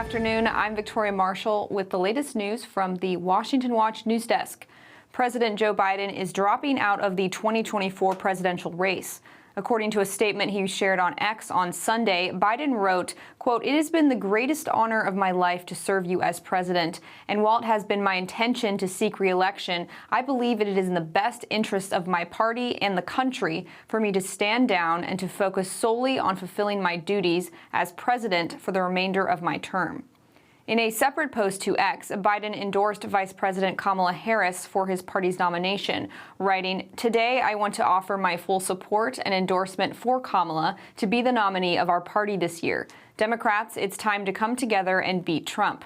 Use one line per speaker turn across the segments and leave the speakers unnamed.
afternoon. I'm Victoria Marshall with the latest news from the Washington Watch news desk. President Joe Biden is dropping out of the 2024 presidential race. According to a statement he shared on X on Sunday, Biden wrote, quote, "It has been the greatest honor of my life to serve you as president. And while it has been my intention to seek re-election, I believe it is in the best interest of my party and the country for me to stand down and to focus solely on fulfilling my duties as president for the remainder of my term." In a separate post to X, Biden endorsed Vice President Kamala Harris for his party's nomination, writing, "Today, I want to offer my full support and endorsement for Kamala to be the nominee of our party this year. Democrats, it's time to come together and beat Trump."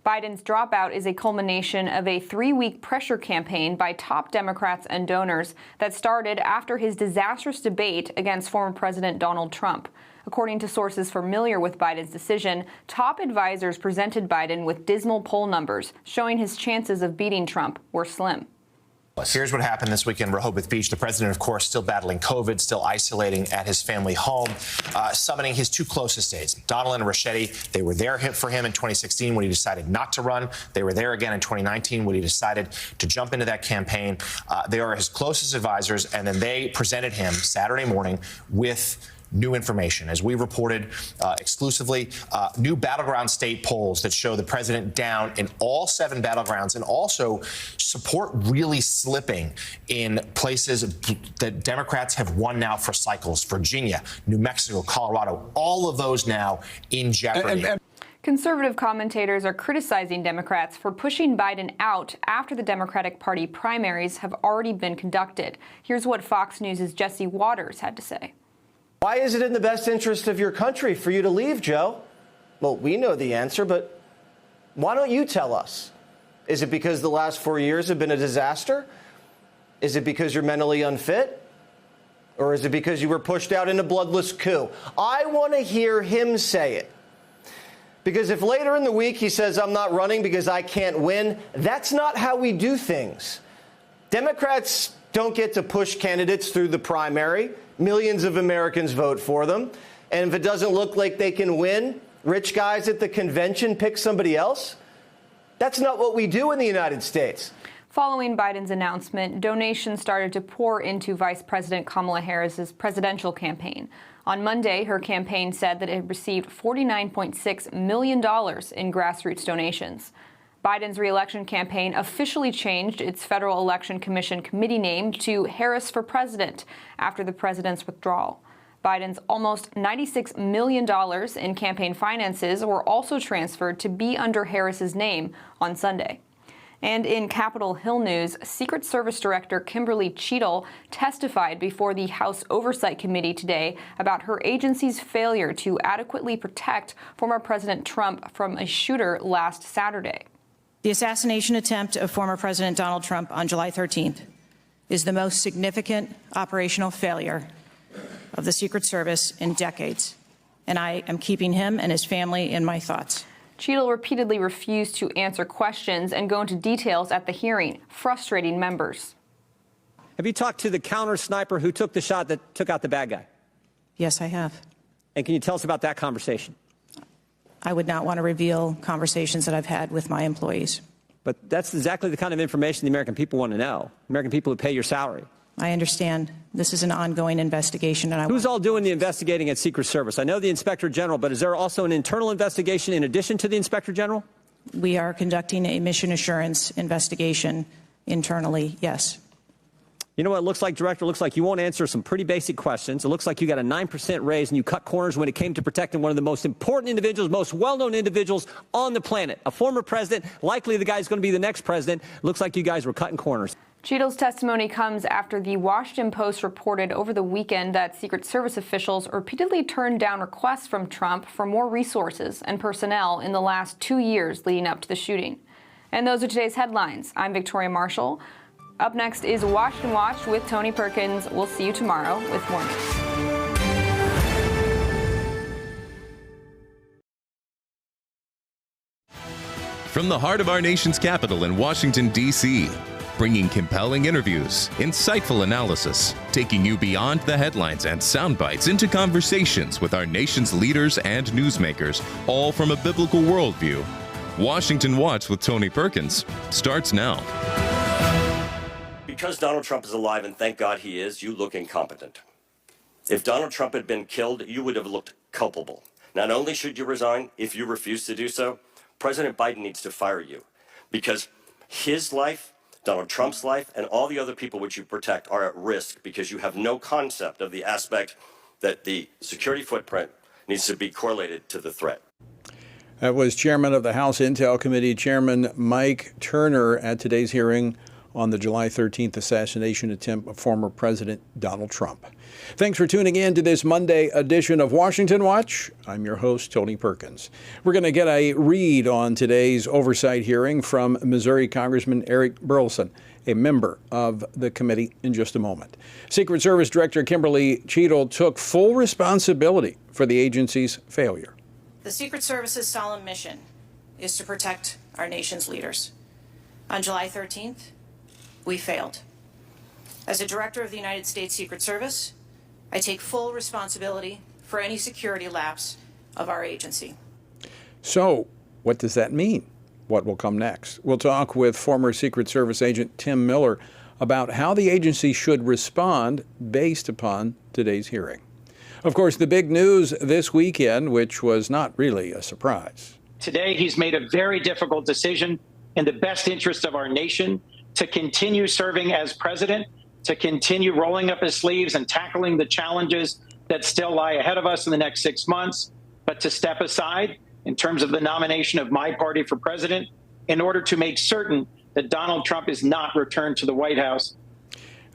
Biden's dropout is a culmination of a 3-week pressure campaign by top Democrats and donors that started after his disastrous debate against former President Donald Trump. According to sources familiar with Biden's decision, top advisors presented Biden with dismal poll numbers, showing his chances of beating Trump were slim.
Here's what happened this weekend in Rehoboth Beach. The president, of course, still battling COVID, still isolating at his family home, summoning his two closest aides, Donald and Ricchetti. They were there for him in 2016 when he decided not to run. They were there again in 2019 when he decided to jump into that campaign. They are his closest advisors, and then they presented him Saturday morning with new information. As we reported exclusively, new battleground state polls that show the president down in all 7 battlegrounds, and also support really slipping in places that Democrats have won now for cycles. Virginia, New Mexico, Colorado, all of those now in jeopardy.
Conservative commentators are criticizing Democrats for pushing Biden out after the Democratic Party primaries have already been conducted. Here's what Fox News' Jesse Waters had to say.
Why is it in the best interest of your country for you to leave, Joe? Well, we know the answer, but why don't you tell us? Is it because the last 4 years have been a disaster? Is it because you're mentally unfit? Or is it because you were pushed out in a bloodless coup? I want to hear him say it. Because if later in the week he says, "I'm not running because I can't win," that's not how we do things. Democrats don't get to push candidates through the primary. Millions of Americans vote for them. And if it doesn't look like they can win, rich guys at the convention pick somebody else. That's not what we do in the United States.
Following Biden's announcement, donations started to pour into Vice President Kamala Harris's presidential campaign. On Monday, her campaign said that it received $49.6 million in grassroots donations. Biden's re-election campaign officially changed its Federal Election Commission committee name to Harris for President after the president's withdrawal. Biden's almost $96 million in campaign finances were also transferred to be under Harris's name on Sunday. And in Capitol Hill news, Secret Service Director Kimberly Cheadle testified before the House Oversight Committee today about her agency's failure to adequately protect former President Trump from a shooter last Saturday.
The assassination attempt of former President Donald Trump on July 13th is the most significant operational failure of the Secret Service in decades, and I am keeping him and his family in my thoughts.
Cheadle repeatedly refused to answer questions and go into details at the hearing, frustrating members.
Have you talked to the counter sniper who took the shot that took out the bad guy?
Yes, I have.
And can you tell us about that conversation?
I would not want to reveal conversations that I've had with my employees.
But that's exactly the kind of information the American people want to know. American people who pay your salary.
I understand this is an ongoing investigation. And
Who's all doing the investigating at Secret Service? I know the Inspector General, but is there also an internal investigation in addition to the Inspector General?
We are conducting a mission assurance investigation internally, yes.
You know what it looks like, Director? It looks like you won't answer some pretty basic questions. It looks like you got a 9% raise and you cut corners when it came to protecting one of the most important individuals, most well-known individuals on the planet. A former president, likely the guy who's going to be the next president. Looks like you guys were cutting corners.
Cheadle's testimony comes after the Washington Post reported over the weekend that Secret Service officials repeatedly turned down requests from Trump for more resources and personnel in the last 2 years leading up to the shooting. And those are today's headlines. I'm Victoria Marshall. Up next is Washington Watch with Tony Perkins. We'll see you tomorrow with more news.
From the heart of our nation's capital in Washington, D.C., bringing compelling interviews, insightful analysis, taking you beyond the headlines and sound bites into conversations with our nation's leaders and newsmakers, all from a biblical worldview. Washington Watch with Tony Perkins starts now.
Because Donald Trump is alive, and thank God he is, you look incompetent. If Donald Trump had been killed, you would have looked culpable. Not only should you resign, if you refuse to do so, President Biden needs to fire you, because his life, Donald Trump's life, and all the other people which you protect are at risk because you have no concept of the aspect that the security footprint needs to be correlated to the threat.
That was Chairman of the House Intel Committee, Chairman Mike Turner, at today's hearing on the July 13th assassination attempt of former President Donald Trump. Thanks for tuning in to this Monday edition of Washington Watch. I'm your host, Tony Perkins. We're going to get a read on today's oversight hearing from Missouri Congressman Eric Burleson, a member of the committee, in just a moment. Secret Service Director Kimberly Cheadle took full responsibility for the agency's failure.
The Secret Service's solemn mission is to protect our nation's leaders. On July 13th, we failed. As a director of the United States Secret Service, I take full responsibility for any security lapse of our agency.
So, what does that mean? What will come next? We'll talk with former Secret Service agent Tim Miller about how the agency should respond based upon today's hearing. Of course, the big news this weekend, which was not really a surprise.
Today, he's made a very difficult decision in the best interest of our nation to continue serving as president, to continue rolling up his sleeves and tackling the challenges that still lie ahead of us in the next 6 months, but to step aside in terms of the nomination of my party for president in order to make certain that Donald Trump is not returned to the White House.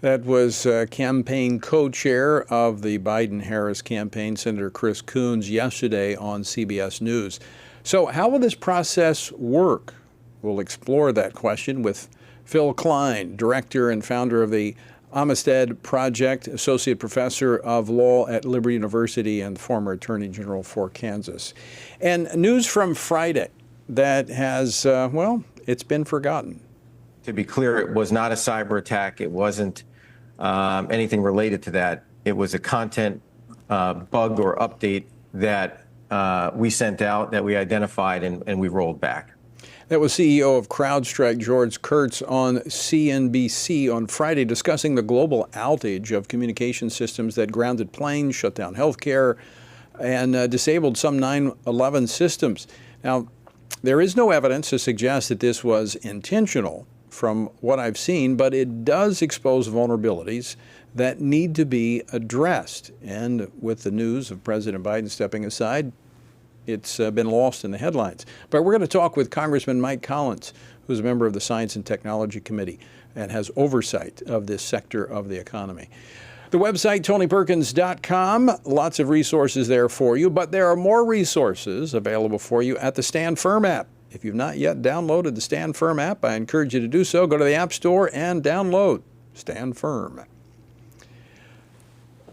That was campaign co-chair of the Biden-Harris campaign, Senator Chris Coons, yesterday on CBS News. So how will this process work? We'll explore that question with Phil Klein, director and founder of the Amistad Project, associate professor of law at Liberty University and former attorney general for Kansas. And news from Friday that has, it's been forgotten.
To be clear, it was not a cyber attack. It wasn't anything related to that. It was a content bug or update that we sent out, that we identified, and we rolled back.
That was CEO of CrowdStrike, George Kurtz, on CNBC on Friday, discussing the global outage of communication systems that grounded planes, shut down healthcare, and disabled some 9/11 systems. Now, there is no evidence to suggest that this was intentional from what I've seen, but it does expose vulnerabilities that need to be addressed. And with the news of President Biden stepping aside, it's been lost in the headlines. But we're going to talk with Congressman Mike Collins, who's a member of the Science and Technology Committee and has oversight of this sector of the economy. The website, TonyPerkins.com, lots of resources there for you, but there are more resources available for you at the Stand Firm app. If you've not yet downloaded the Stand Firm app, I encourage you to do so. Go to the App Store and download Stand Firm.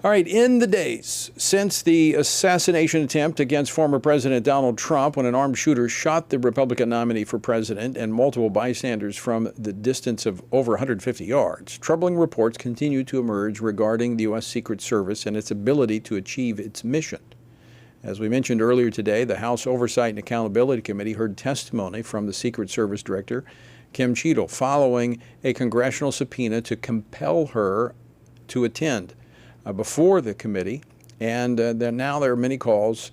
All right, in the days since the assassination attempt against former President Donald Trump, when an armed shooter shot the Republican nominee for president and multiple bystanders from the distance of over 150 yards, troubling reports continue to emerge regarding the U.S. Secret Service and its ability to achieve its mission. As we mentioned earlier today, the House Oversight and Accountability Committee heard testimony from the Secret Service Director, Kim Cheadle, following a congressional subpoena to compel her to attend before the committee, and now there are many calls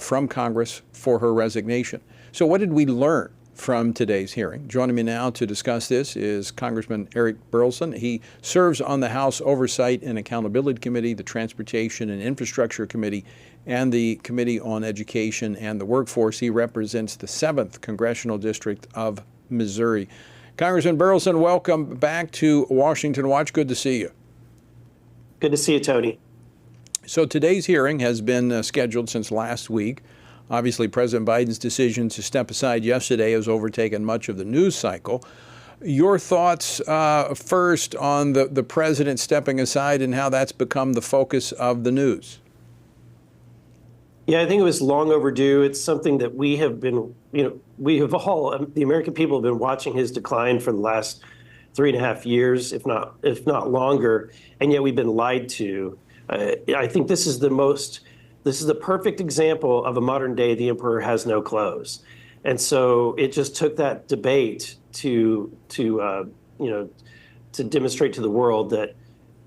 from Congress for her resignation. So what did we learn from today's hearing? Joining me now to discuss this is Congressman Eric Burleson. He serves on the House Oversight and Accountability Committee, the Transportation and Infrastructure Committee, and the Committee on Education and the Workforce. He represents the 7th Congressional District of Missouri. Congressman Burleson, welcome back to Washington Watch. Good to see you.
Good to see you, Tony.
So today's hearing has been scheduled since last week. Obviously, President Biden's decision to step aside yesterday has overtaken much of the news cycle. Your thoughts first on the president stepping aside and how that's become the focus of the news.
Yeah, I think it was long overdue. It's something that we have been, we have all, the American people have been watching his decline for the last 3.5 years, if not longer, and yet we've been lied to. I think this is the perfect example of a modern day "the emperor has no clothes," and so it just took that debate to demonstrate to the world that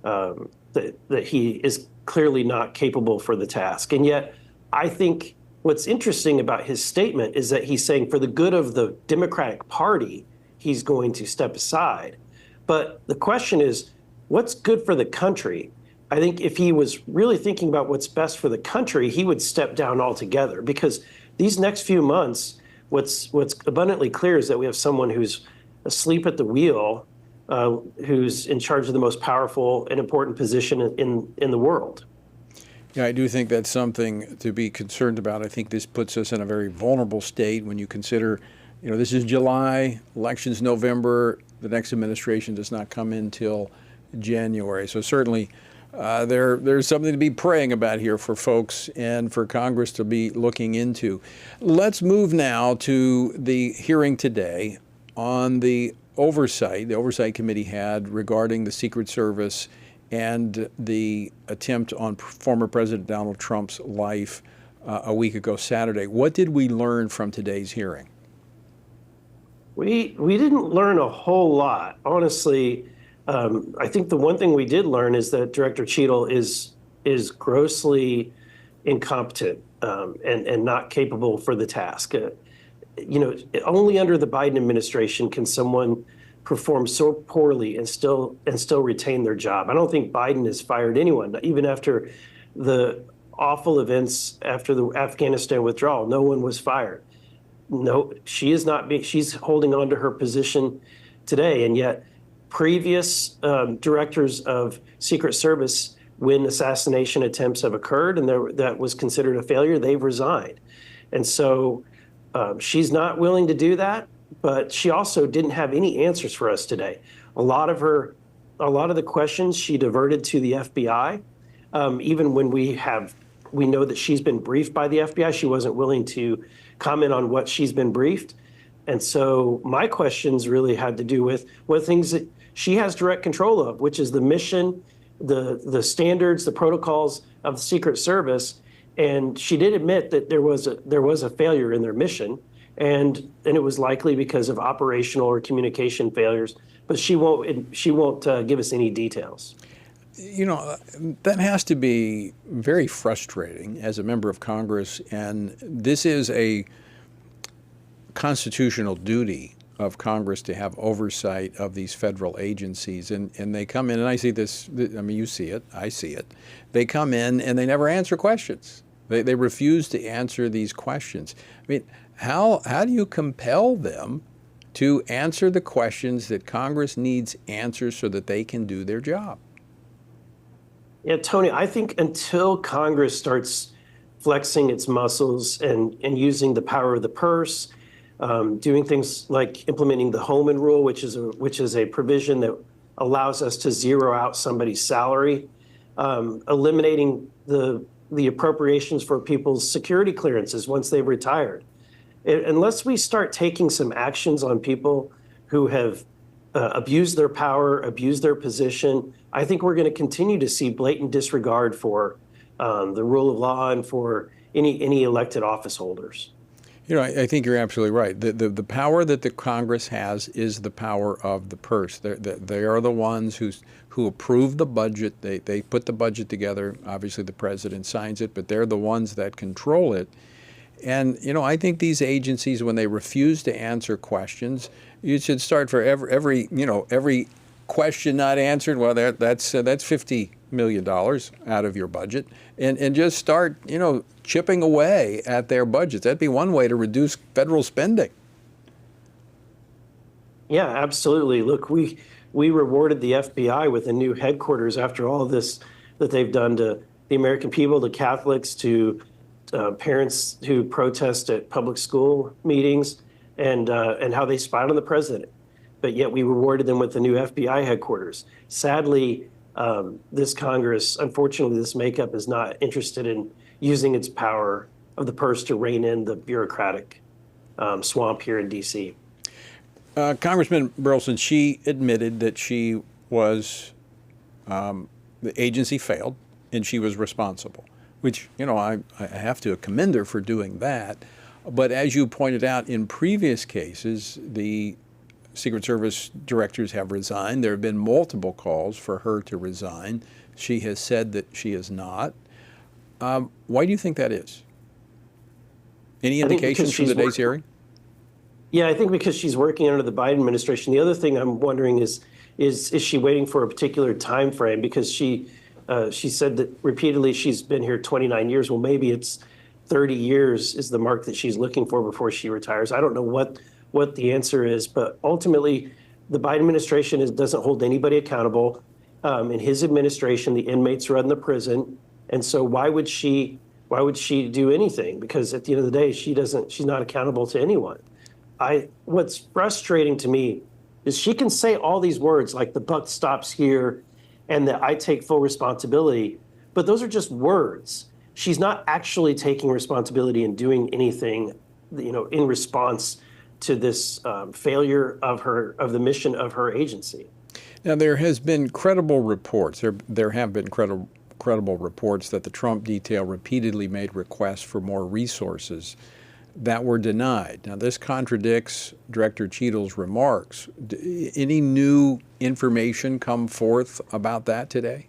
that he is clearly not capable for the task. And yet, I think what's interesting about his statement is that he's saying for the good of the Democratic Party, he's going to step aside. But the question is, what's good for the country? I think if he was really thinking about what's best for the country, he would step down altogether, because these next few months, what's abundantly clear is that we have someone who's asleep at the wheel, who's in charge of the most powerful and important position in the world.
Yeah, I do think that's something to be concerned about. I think this puts us in a very vulnerable state when you consider, this is July, elections November, the next administration does not come in till January. So certainly there's something to be praying about here for folks and for Congress to be looking into. Let's move now to the hearing today on the Oversight Committee had regarding the Secret Service and the attempt on former President Donald Trump's life a week ago Saturday. What did we learn from today's hearing?
We didn't learn a whole lot, honestly. I think the one thing we did learn is that Director Cheadle is grossly incompetent and not capable for the task. Only under the Biden administration can someone perform so poorly and still retain their job. I don't think Biden has fired anyone, even after the awful events after the Afghanistan withdrawal. No one was fired. No, she is not. She's holding on to her position today, and yet previous directors of Secret Service, when assassination attempts have occurred and that was considered a failure, they've resigned. And so she's not willing to do that, but she also didn't have any answers for us today. A lot of the questions she diverted to the FBI. Even when we know that she's been briefed by the FBI, she wasn't willing to comment on what she's been briefed. And so my questions really had to do with what things that she has direct control of, which is the mission, the standards, the protocols of the Secret Service. And she did admit that there was a failure in their mission, and it was likely because of operational or communication failures. But she won't give us any details.
That has to be very frustrating as a member of Congress, and this is a constitutional duty of Congress to have oversight of these federal agencies. And they come in, and I see this, you see it, I see it. They come in and they never answer questions. They refuse to answer these questions. How do you compel them to answer the questions that Congress needs answers so that they can do their job?
Yeah, Tony, I think until Congress starts flexing its muscles and using the power of the purse, doing things like implementing the Holman Rule, which is a provision that allows us to zero out somebody's salary, eliminating the appropriations for people's security clearances once they've retired. Unless we start taking some actions on people who have abused their power, abused their position, I think we're going to continue to see blatant disregard for the rule of law and for any elected office holders.
I think you're absolutely right. The power that the Congress has is the power of the purse. They are the ones who approve the budget. They put the budget together. Obviously, the president signs it, but they're the ones that control it. And, I think these agencies, when they refuse to answer questions, you should start for every question not answered. Well, that's $50 million out of your budget, and just start, chipping away at their budgets. That'd be one way to reduce federal spending.
Yeah, absolutely. Look, we rewarded the FBI with a new headquarters after all of this that they've done to the American people, to Catholics, to parents who protest at public school meetings, and how they spied on the president. But yet we rewarded them with the new FBI headquarters. Sadly, this Congress, unfortunately, this makeup is not interested in using its power of the purse to rein in the bureaucratic swamp here in D.C.
Congressman Burleson, she admitted that she was, the agency failed and she was responsible, which, I have to commend her for doing that. But as you pointed out, in previous cases, the Secret Service directors have resigned. There have been multiple calls for her to resign. She has said that she is not. Why do you think that is? Any indications from today's hearing?
Yeah, I think because she's working under the Biden administration. The other thing I'm wondering is she waiting for a particular time frame? Because she said that repeatedly she's been here 29 years. Well, maybe it's 30 years is the mark that she's looking for before she retires. I don't know what the answer is, but ultimately the Biden administration doesn't hold anybody accountable. In his administration, the inmates run the prison. And so why would she do anything? Because at the end of the day, she's not accountable to anyone. What's frustrating to me is she can say all these words like the buck stops here and that I take full responsibility, but those are just words. She's not actually taking responsibility and doing anything, in response to this failure of the mission of her agency.
Now, there has been credible reports. There have been credible reports that the Trump detail repeatedly made requests for more resources that were denied. Now, this contradicts Director Cheadle's remarks. Any new information come forth about that today?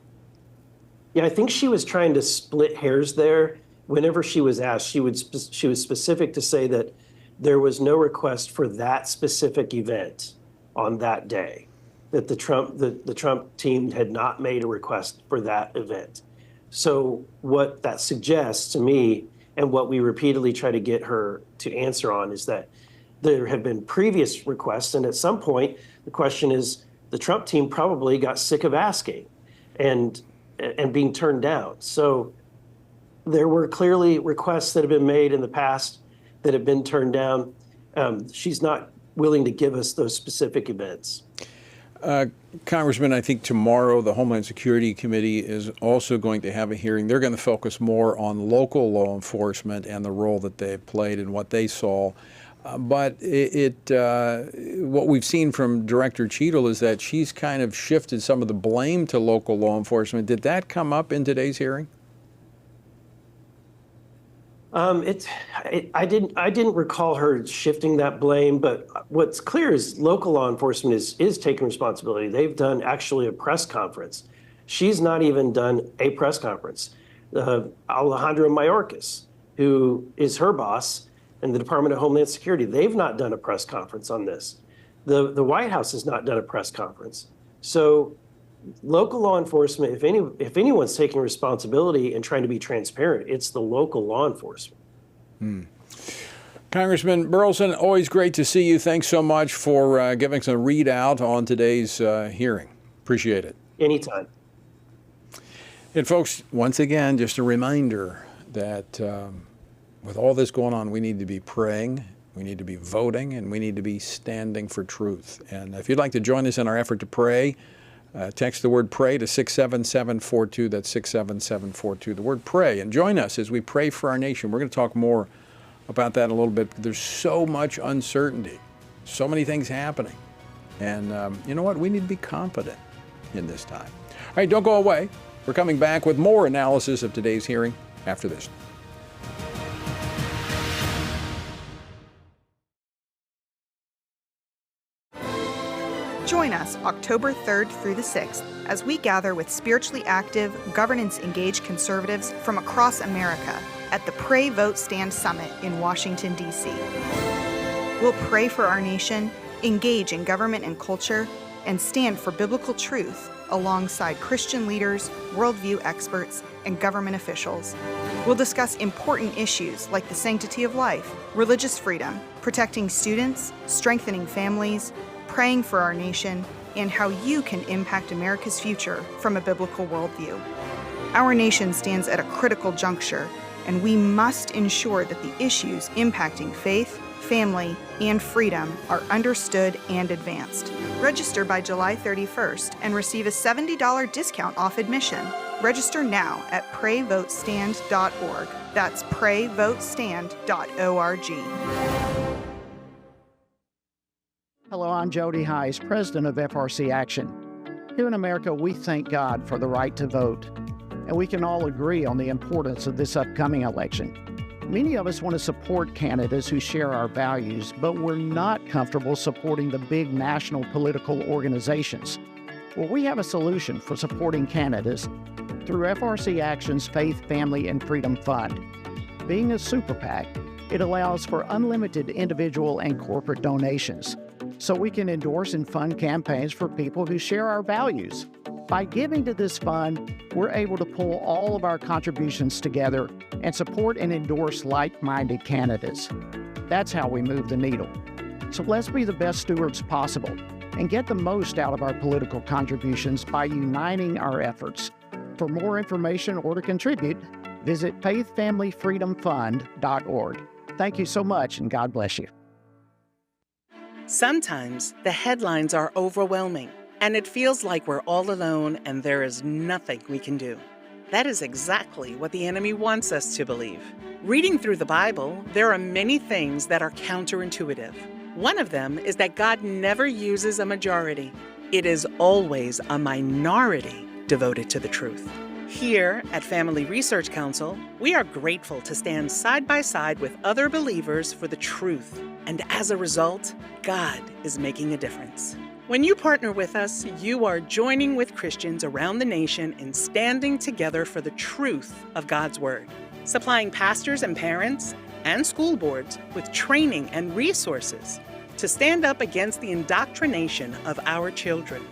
Yeah, I think she was trying to split hairs there. Whenever she was asked, she was specific to say that there was no request for that specific event on that day, that the Trump team had not made a request for that event. So what that suggests to me, and what we repeatedly try to get her to answer on, is that there have been previous requests, and at some point, the question is, the Trump team probably got sick of asking and being turned down. So there were clearly requests that have been made in the past that have been turned down. She's not willing to give us those specific events.
Congressman, I think tomorrow the Homeland Security Committee is also going to have a hearing. They're going to focus more on local law enforcement and the role that they played and what they saw. But what we've seen from Director Cheadle is that she's kind of shifted some of the blame to local law enforcement. Did that come up in today's hearing?
I didn't recall her shifting that blame, but what's clear is local law enforcement is taking responsibility. They've done actually a press conference. She's not even done a press conference. Alejandro Mayorkas, who is her boss in the Department of Homeland Security, they've not done a press conference on this. The White House has not done a press conference. So local law enforcement, if anyone's taking responsibility and trying to be transparent, it's the local law enforcement.
Congressman Burleson, always great to see you. Thanks so much for giving us a readout on today's hearing. Appreciate it.
Anytime.
And folks, once again, just a reminder that with all this going on, we need to be praying, we need to be voting, and we need to be standing for truth. And if you'd like to join us in our effort to pray, text the word pray to 67742. That's 67742, the word pray. And join us as we pray for our nation. We're going to talk more about that in a little bit. There's so much uncertainty, so many things happening. And you know what? We need to be confident in this time. All right, don't go away. We're coming back with more analysis of today's hearing after this.
Join us October 3rd through the 6th as we gather with spiritually active, governance-engaged conservatives from across America at the Pray, Vote, Stand Summit in Washington, D.C. We'll pray for our nation, engage in government and culture, and stand for biblical truth alongside Christian leaders, worldview experts, and government officials. We'll discuss important issues like the sanctity of life, religious freedom, protecting students, strengthening families, praying for our nation, and how you can impact America's future from a biblical worldview. Our nation stands at a critical juncture, and we must ensure that the issues impacting faith, family, and freedom are understood and advanced. Register by July 31st and receive a $70 discount off admission. Register now at prayvotestand.org. That's prayvotestand.org.
Hello, Ron Jody Highs, president of FRC Action. Here in America, we thank God for the right to vote, and we can all agree on the importance of this upcoming election. Many of us want to support candidates who share our values, but we're not comfortable supporting the big national political organizations. Well, we have a solution for supporting candidates through FRC Action's Faith, Family, and Freedom Fund. Being a super PAC, it allows for unlimited individual and corporate donations, so we can endorse and fund campaigns for people who share our values. By giving to this fund, we're able to pull all of our contributions together and support and endorse like-minded candidates. That's how we move the needle. So let's be the best stewards possible and get the most out of our political contributions by uniting our efforts. For more information or to contribute, visit faithfamilyfreedomfund.org. Thank you so much, and God bless you.
Sometimes the headlines are overwhelming, and it feels like we're all alone and there is nothing we can do. That is exactly what the enemy wants us to believe. Reading through the Bible, there are many things that are counterintuitive. One of them is that God never uses a majority. It is always a minority devoted to the truth. Here at Family Research Council, we are grateful to stand side by side with other believers for the truth. And as a result, God is making a difference. When you partner with us, you are joining with Christians around the nation in standing together for the truth of God's Word, supplying pastors and parents and school boards with training and resources to stand up against the indoctrination of our children.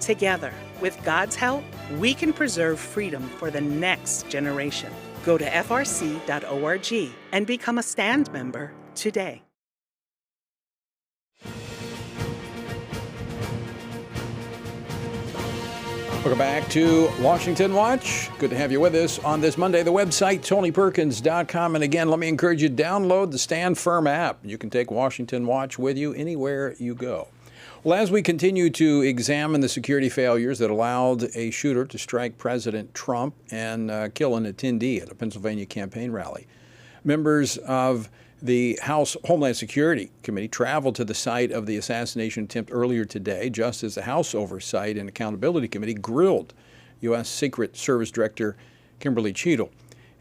Together, with God's help, we can preserve freedom for the next generation. Go to frc.org and become a stand member today.
Welcome back to Washington Watch. Good to have you with us on this Monday. The website, TonyPerkins.com. And again, let me encourage you to download the Stand Firm app. You can take Washington Watch with you anywhere you go. Well, as we continue to examine the security failures that allowed a shooter to strike President Trump and kill an attendee at a Pennsylvania campaign rally, members of the House Homeland Security Committee traveled to the site of the assassination attempt earlier today, just as the House Oversight and Accountability Committee grilled U.S. Secret Service Director Kimberly Cheadle.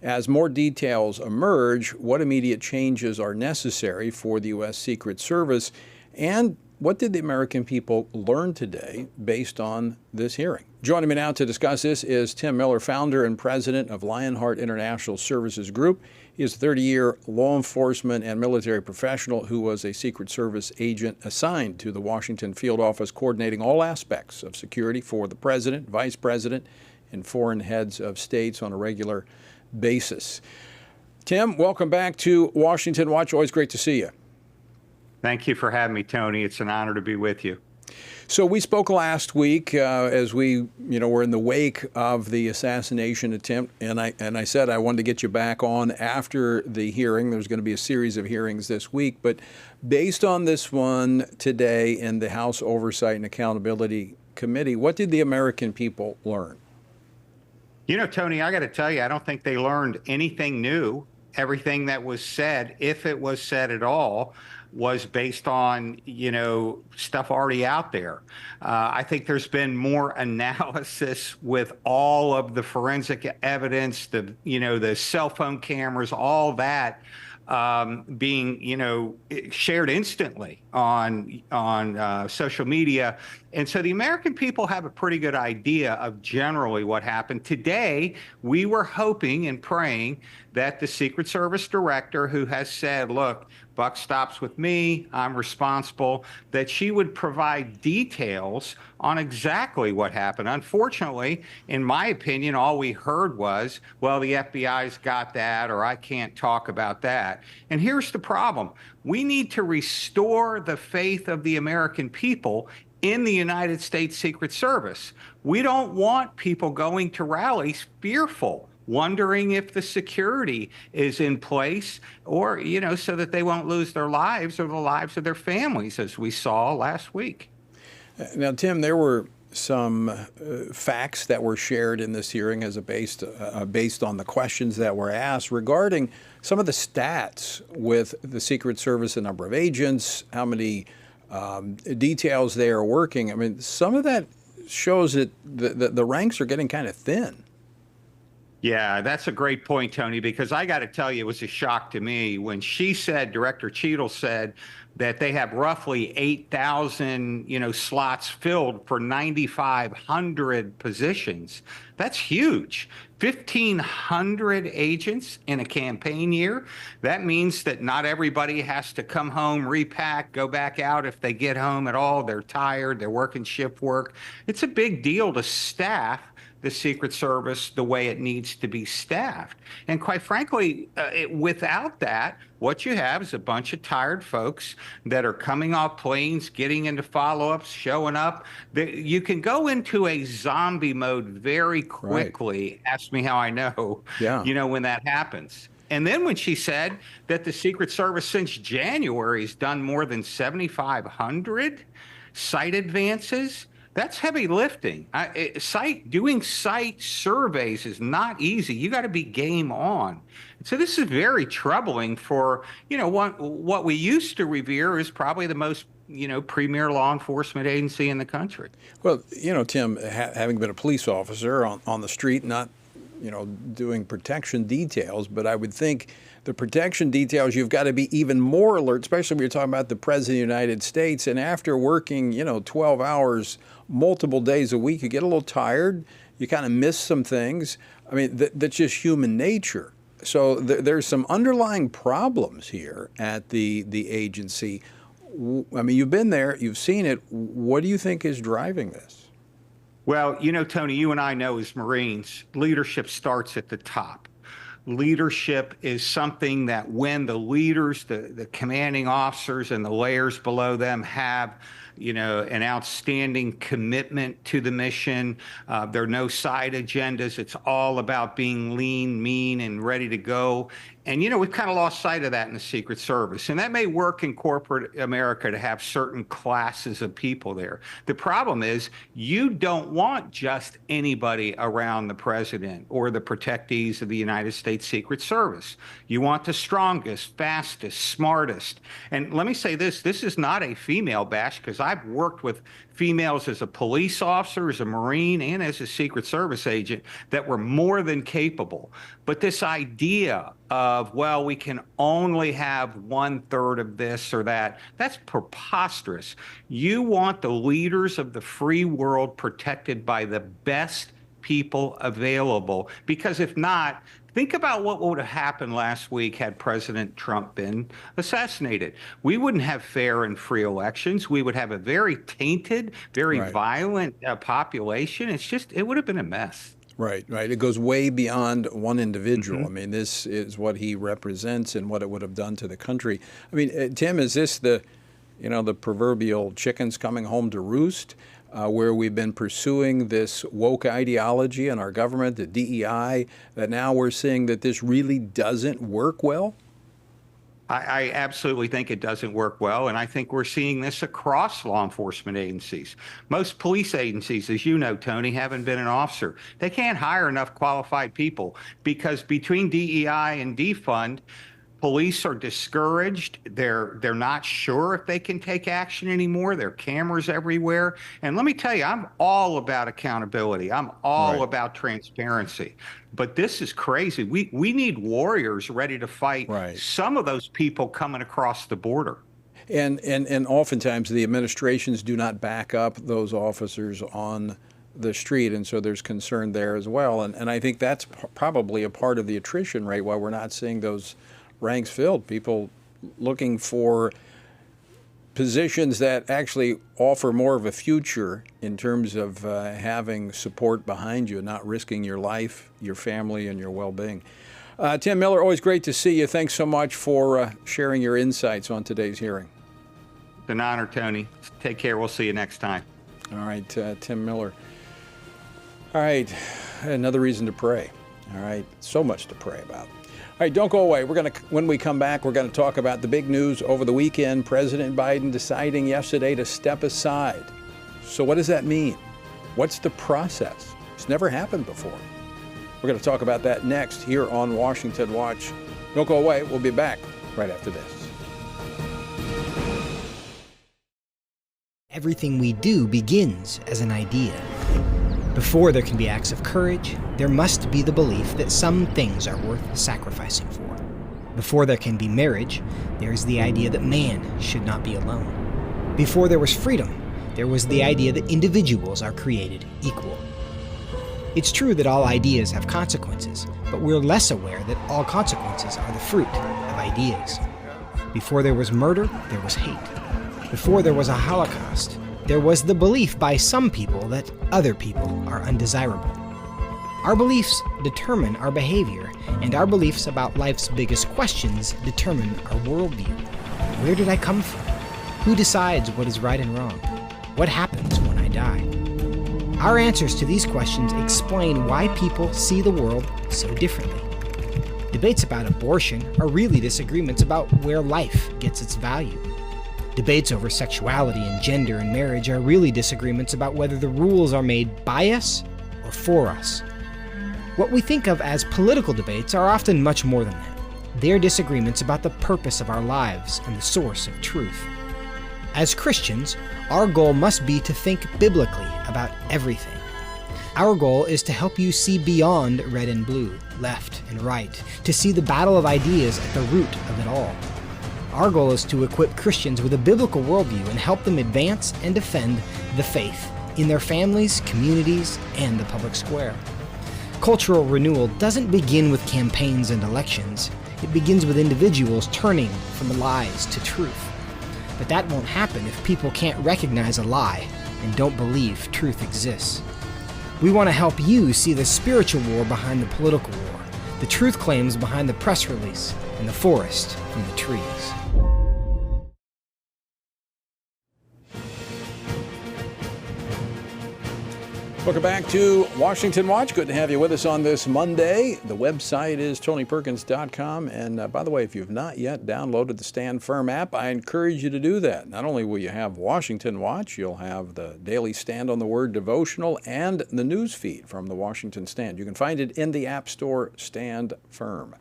As more details emerge, what immediate changes are necessary for the U.S. Secret Service, and what did the American people learn today based on this hearing? Joining me now to discuss this is Tim Miller, founder and president of Lionheart International Services Group. He is a 30-year law enforcement and military professional who was a Secret Service agent assigned to the Washington field office, coordinating all aspects of security for the president, vice president, and foreign heads of states on a regular basis. Tim, welcome back to Washington Watch. Always great to see you.
Thank you for having me, Tony. It's an honor to be with you.
So we spoke last week as we, were in the wake of the assassination attempt, and I said I wanted to get you back on after the hearing. There's going to be a series of hearings this week, but based on this one today in the House Oversight and Accountability Committee, what did the American people learn?
Tony, I got to tell you, I don't think they learned anything new. Everything that was said, if it was said at all, was based on, stuff already out there. I think there's been more analysis with all of the forensic evidence, the cell phone cameras, all that being, shared instantly on social media. And so the American people have a pretty good idea of generally what happened. Today, we were hoping and praying that the Secret Service director, who has said, look, buck stops with me, I'm responsible, that she would provide details on exactly what happened. Unfortunately, in my opinion, all we heard was, well, the FBI's got that, or I can't talk about that. And here's the problem. We need to restore the faith of the American people in the United States Secret Service. We don't want people going to rallies fearful, wondering if the security is in place, or, so that they won't lose their lives or the lives of their families, as we saw last week.
Now, Tim, there were some facts that were shared in this hearing as based on the questions that were asked regarding some of the stats with the Secret Service, the number of agents, how many details they are working. I mean, some of that shows that the ranks are getting kind of thin.
Yeah, that's a great point, Tony, because I got to tell you, it was a shock to me when she said, Director Cheadle said, that they have roughly 8,000, slots filled for 9,500 positions. That's huge. 1,500 agents in a campaign year. That means that not everybody has to come home, repack, go back out if they get home at all. They're tired. They're working shift work. It's a big deal to staff the Secret Service the way it needs to be staffed. And quite frankly, without that, what you have is a bunch of tired folks that are coming off planes, getting into follow-ups, showing up. You can go into a zombie mode very quickly. Right. Ask me how I know, when that happens. And then when she said that the Secret Service since January has done more than 7,500 site advances, that's heavy lifting. Doing site surveys is not easy. You got to be game on. So this is very troubling for, what we used to revere is probably the most, premier law enforcement agency in the country.
Well, Tim, having been a police officer on the street, not, doing protection details, but I would think the protection details, you've got to be even more alert, especially when you're talking about the President of the United States. And after working, 12 hours, multiple days a week, you get a little tired. You kind of miss some things. I mean, that's just human nature. So there's some underlying problems here at the agency. I mean, you've been there, you've seen it. What do you think is driving this?
Well, Tony, you and I know as Marines, leadership starts at the top. Leadership is something that when the leaders, the commanding officers and the layers below them have, an outstanding commitment to the mission. There are no side agendas. It's all about being lean, mean, and ready to go. And, we've kind of lost sight of that in the Secret Service. And that may work in corporate America to have certain classes of people there. The problem is you don't want just anybody around the president or the protectees of the United States Secret Service. You want the strongest, fastest, smartest. And let me say this is not a female bash, because I've worked with females as a police officer, as a Marine, and as a Secret Service agent that were more than capable. But this idea of, well, we can only have 1/3 of this or that, that's preposterous. You want the leaders of the free world protected by the best people available, because if not, think about what would have happened last week had President Trump been assassinated. We wouldn't have fair and free elections. We would have a very tainted, very violent population. It would have been a mess.
Right. It goes way beyond one individual. I mean, this is what he represents and what it would have done to the country. I mean, Tim, is this the proverbial chickens coming home to roost? Where we've been pursuing this woke ideology in our government, the DEI, that now we're seeing that this really doesn't work well?
I absolutely think it doesn't work well, and I think we're seeing this across law enforcement agencies. Most police agencies, as you know, Tony, haven't been an officer. They can't hire enough qualified people because between DEI and defund, police are discouraged. They're not sure if they can take action anymore. There are cameras everywhere. And let me tell you, I'm all about accountability. I'm all about transparency. But this is crazy. We need warriors ready to fight some of those people coming across the border.
And oftentimes the administrations do not back up those officers on the street, and so there's concern there as well. And I think that's probably a part of the attrition rate, why we're not seeing those ranks filled, people looking for positions that actually offer more of a future in terms of having support behind you and not risking your life, your family, and your well-being. Tim Miller, always great to see you. Thanks so much for sharing your insights on today's hearing.
It's an honor, Tony. Take care. We'll see you next time.
All right, Tim Miller. All right, another reason to pray. All right, so much to pray about. All right, don't go away. When we come back, we're going to talk about the big news over the weekend. President Biden deciding yesterday to step aside. So what does that mean? What's the process? It's never happened before. We're going to talk about that next here on Washington Watch. Don't go away. We'll be back right after this.
everything we do begins as an idea. Before there can be acts of courage, there must be the belief that some things are worth sacrificing for. Before there can be marriage, there is the idea that man should not be alone. Before there was freedom, there was the idea that individuals are created equal. It's true that all ideas have consequences, but we're less aware that all consequences are the fruit of ideas. Before there was murder, there was hate. Before there was a Holocaust, there was the belief by some people that other people are undesirable. Our beliefs determine our behavior, and our beliefs about life's biggest questions determine our worldview. Where did I come from? Who decides what is right and wrong? What happens when I die? Our answers to these questions explain why people see the world so differently. Debates about abortion are really disagreements about where life gets its value. Debates over sexuality and gender and marriage are really disagreements about whether the rules are made by us or for us. What we think of as political debates are often much more than that. They're disagreements about the purpose of our lives and the source of truth. As Christians, our goal must be to think biblically about everything. Our goal is to help you see beyond red and blue, left and right, to see the battle of ideas at the root of it all. Our goal is to equip Christians with a biblical worldview and help them advance and defend the faith in their families, communities, and the public square. Cultural renewal doesn't begin with campaigns and elections. It begins with individuals turning from lies to truth. But that won't happen if people can't recognize a lie and don't believe truth exists. We want to help you see the spiritual war behind the political war, the truth claims behind the press release, and the forest from the trees.
Welcome back to Washington Watch. Good to have you with us on this Monday. The website is TonyPerkins.com. And by the way, if you've not yet downloaded the Stand Firm app, I encourage you to do that. Not only will you have Washington Watch, you'll have the daily Stand on the Word devotional and the news feed from the Washington Stand. You can find it in the App Store, Stand Firm.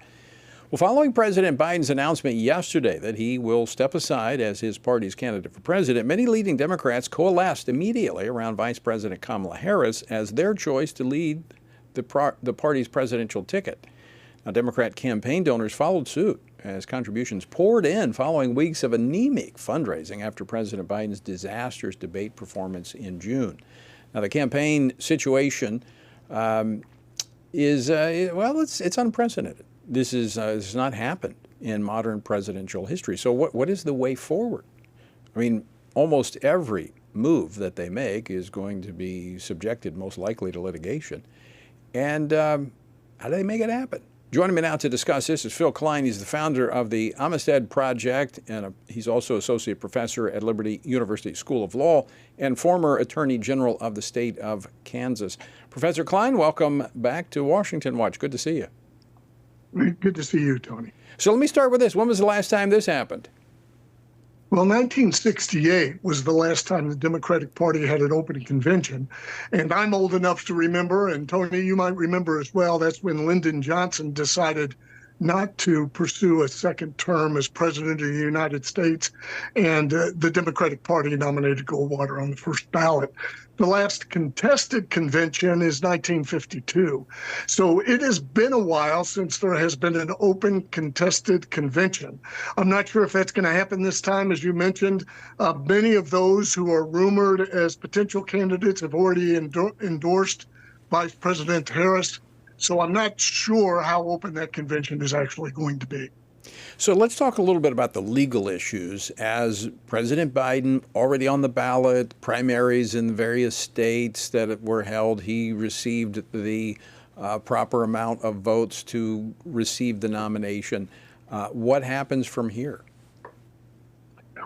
Well, following President Biden's announcement yesterday that he will step aside as his party's candidate for president, many leading Democrats coalesced immediately around Vice President Kamala Harris as their choice to lead the party's presidential ticket. Now, Democrat campaign donors followed suit as contributions poured in following weeks of anemic fundraising after President Biden's disastrous debate performance in June. Now, the campaign situation it's unprecedented. This has not happened in modern presidential history. So what is the way forward? I mean, almost every move that they make is going to be subjected most likely to litigation. And how do they make it happen? Joining me now to discuss this is Phil Klein. He's the founder of the Amistad Project, and he's also associate professor at Liberty University School of Law and former Attorney General of the state of Kansas. Professor Klein, welcome back to Washington Watch. Good to see you.
Good to see you, Tony.
So let me start with this. When was the last time this happened?
Well, 1968 was the last time the Democratic Party had an open convention. And I'm old enough to remember, and Tony, you might remember as well, that's when Lyndon Johnson decided not to pursue a second term as president of the United States. And the Democratic Party nominated Goldwater on the first ballot. The last contested convention is 1952. So it has been a while since there has been an open contested convention. I'm not sure if that's going to happen this time. As you mentioned, many of those who are rumored as potential candidates have already endorsed Vice President Harris. So I'm not sure how open that convention is actually going to be.
So let's talk a little bit about the legal issues. As President Biden already on the ballot, primaries in the various states that were held, he received the proper amount of votes to receive the nomination. What happens from here?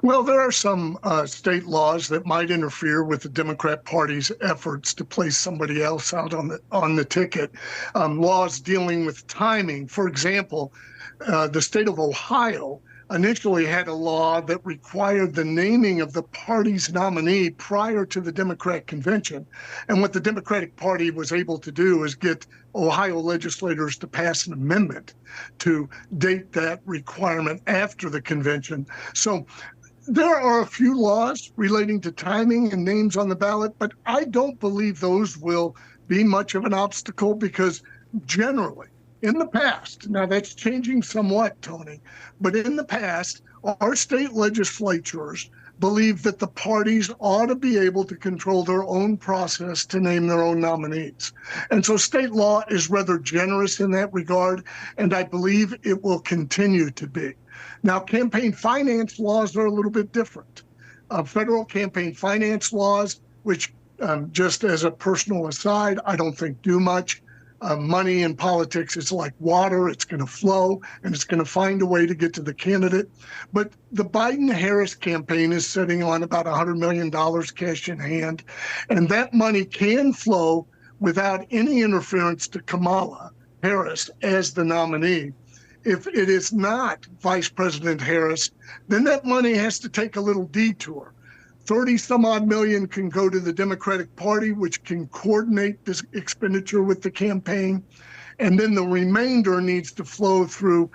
Well, there are some state laws that might interfere with the Democrat Party's efforts to place somebody else out on the ticket. Laws dealing with timing. For example, the state of Ohio initially had a law that required the naming of the party's nominee prior to the Democrat convention. And what the Democratic Party was able to do is get Ohio legislators to pass an amendment to date that requirement after the convention. So There are a few laws relating to timing and names on the ballot, but I don't believe those will be much of an obstacle because generally, in the past, now that's changing somewhat, Tony, but in the past, our state legislatures believe that the parties ought to be able to control their own process to name their own nominees. And so state law is rather generous in that regard, and I believe it will continue to be. Now, campaign finance laws are a little bit different. Federal campaign finance laws, which just as a personal aside, I don't think do much. Money in politics is like water. It's going to flow, and it's going to find a way to get to the candidate. But the Biden-Harris campaign is sitting on about $100 million cash in hand, and that money can flow without any interference to Kamala Harris as the nominee. If it is not Vice President Harris, then that money has to take a little detour. 30 some odd million can go to the Democratic Party, which can coordinate this expenditure with the campaign. And then the remainder needs to flow through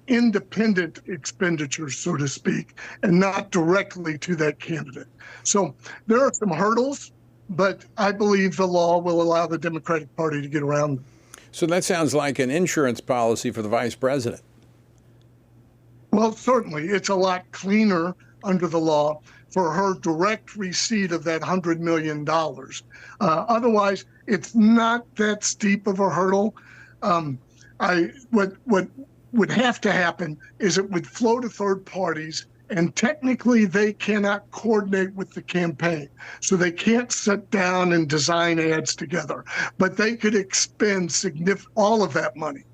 independent expenditures, so to speak, and not directly to that candidate. So there are some hurdles, but I believe the law will allow the Democratic Party to get around them.
So that sounds like an insurance policy for the vice president.
Well, certainly. It's a lot cleaner under the law for her direct receipt of that $100 million. Otherwise, it's not that steep of a hurdle. What would have to happen is it would flow to third parties, and technically they cannot coordinate with the campaign. So they can't sit down and design ads together, but they could expend all of that money,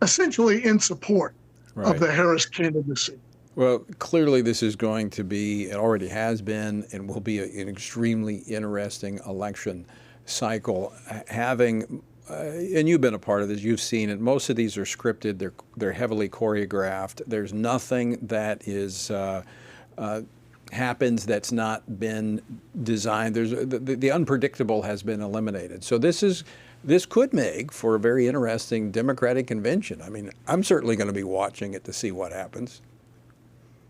essentially in support of the Harris candidacy.
Well, clearly this is going to be, it already has been, and will be an extremely interesting election cycle. Having, and you've been a part of this, you've seen it, most of these are scripted, they're heavily choreographed. There's nothing that is happens that's not been designed. There's the unpredictable has been eliminated. So this could make for a very interesting Democratic convention. I mean, I'm certainly going to be watching it to see what happens.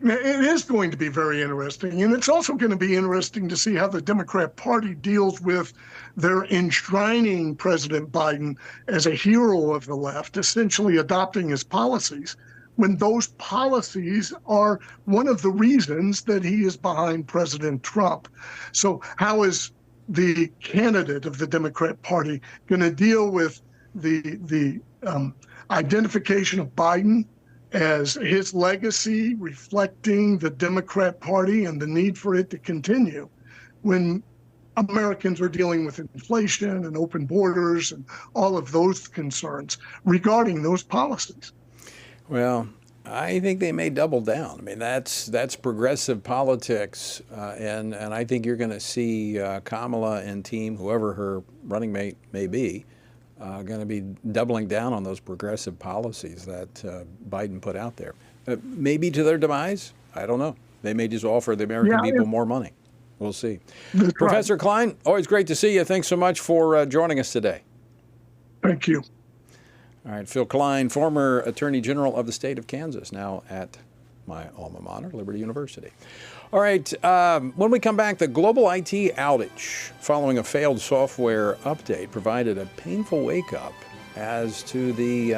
It is going to be very interesting, and it's also going to be interesting to see how the Democrat Party deals with their enshrining President Biden as a hero of the left, essentially adopting his policies, when those policies are one of the reasons that he is behind President Trump. So how is the candidate of the Democrat Party going to deal with the identification of Biden as his legacy reflecting the Democrat Party and the need for it to continue when Americans are dealing with inflation and open borders and all of those concerns regarding those policies?
Well, I think they may double down. I mean, that's progressive politics, and I think you're going to see Kamala and team, whoever her running mate may be, going to be doubling down on those progressive policies that Biden put out there. Maybe to their demise. I don't know. They may just offer the American people more money. We'll see. Professor Klein, always great to see you. Thanks so much for joining us today.
Thank you.
All right, Phil Klein, former Attorney General of the state of Kansas, now at my alma mater, Liberty University. All right, when we come back, the global IT outage following a failed software update provided a painful wake-up as to the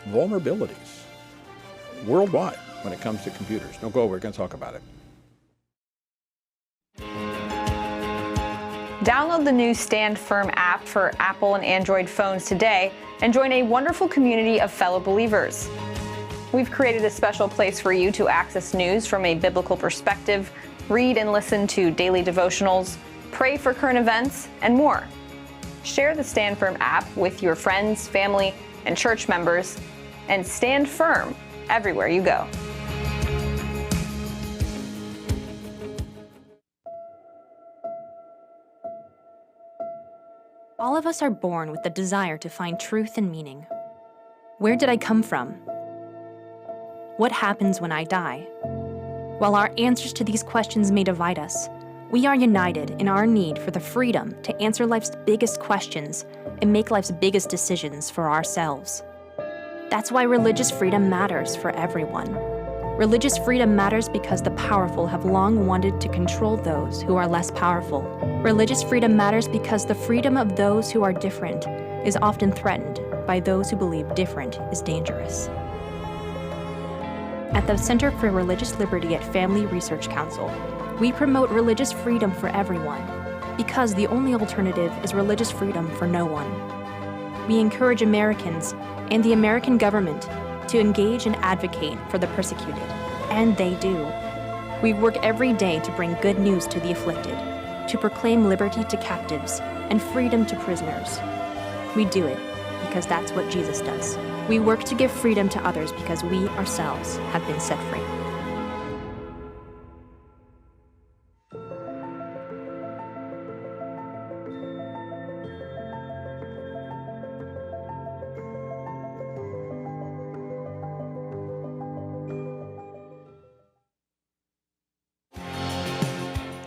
vulnerabilities worldwide when it comes to computers. Don't go over, we're going to talk about it.
Download the new Stand Firm app for Apple and Android phones today and join a wonderful community of fellow believers. We've created a special place for you to access news from a biblical perspective, read and listen to daily devotionals, pray for current events, and more. Share the Stand Firm app with your friends, family, and church members, and stand firm everywhere you go.
All of us are born with the desire to find truth and meaning. Where did I come from? What happens when I die? While our answers to these questions may divide us, we are united in our need for the freedom to answer life's biggest questions and make life's biggest decisions for ourselves. That's why religious freedom matters for everyone. Religious freedom matters because the powerful have long wanted to control those who are less powerful. Religious freedom matters because the freedom of those who are different is often threatened by those who believe different is dangerous. At the Center for Religious Liberty at Family Research Council, we promote religious freedom for everyone because the only alternative is religious freedom for no one. We encourage Americans and the American government to engage and advocate for the persecuted, and they do. We work every day to bring good news to the afflicted, to proclaim liberty to captives and freedom to prisoners. We do it because that's what Jesus does. We work to give freedom to others because we ourselves have been set free.